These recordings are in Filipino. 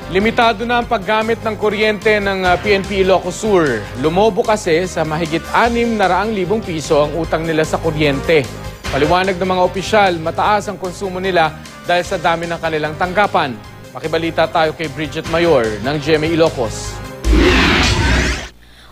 Limitado na ang paggamit ng kuryente ng PNP Ilocos Sur. Lumobo kasi sa mahigit 600,000 piso ang utang nila sa kuryente. Paliwanag ng mga opisyal, mataas ang konsumo nila dahil sa dami ng kanilang tanggapan. Makibalita tayo kay Bridget Mayor ng GMA Ilocos.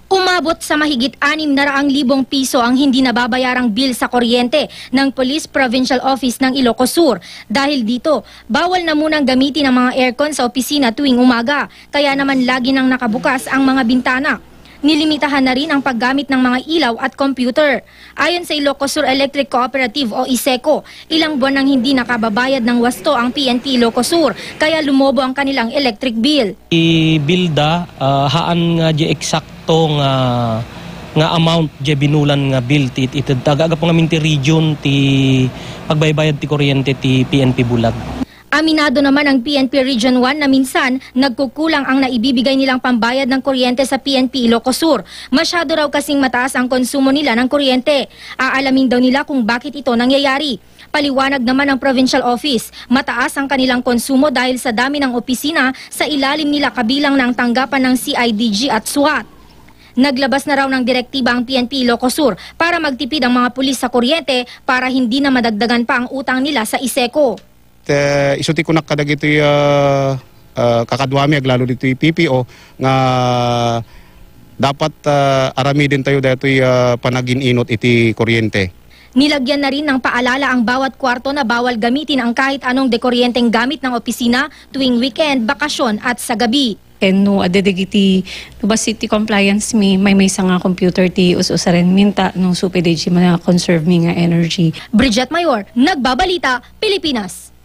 Umabot sa mahigit 600,000 piso ang hindi nababayarang bill sa kuryente ng Police Provincial Office ng Ilocos Sur. Dahil dito, bawal na munang gamitin ang mga aircon sa opisina tuwing umaga, kaya naman lagi nang nakabukas ang mga bintana. Nilimitahan na rin ang paggamit ng mga ilaw at computer. Ayon sa Ilocos Sur Electric Cooperative o ISECO, ilang buwan nang hindi nakababayad ng wasto ang PNP Ilocos Sur, kaya lumobo ang kanilang electric bill. I-bilda, haan nga di eksakto nga amount di binulan nga bill ti tagaga po ngamin ti region ti pagbaybayad ti kuryente ti PNP Bulag. Aminado naman ang PNP Region 1 na minsan nagkukulang ang naibibigay nilang pambayad ng kuryente sa PNP Ilocos Sur. Masyado raw kasing mataas ang konsumo nila ng kuryente. Aalamin daw nila kung bakit ito nangyayari. Paliwanag naman ng Provincial Office, mataas ang kanilang konsumo dahil sa dami ng opisina sa ilalim nila kabilang ng tanggapan ng CIDG at SWAT. Naglabas na raw ng direktiba ang PNP Ilocos Sur para magtipid ang mga pulis sa kuryente para hindi na madagdagan pa ang utang nila sa ISECO. Isuti ko na kadag ito kakadwami aglalo dito PPO nga dapat arami din tayo dito panagin-inot iti kuryente. Nilagyan na rin ng paalala ang bawat kwarto na bawal gamitin ang kahit anong dekoryenteng gamit ng opisina tuwing weekend, bakasyon at sa gabi. And no adedegiti no ba city compliance may nga computer ti us-usarin minta no supedegi mga conserve mi nga energy. Bridget Mayor, Nagbabalita, Pilipinas.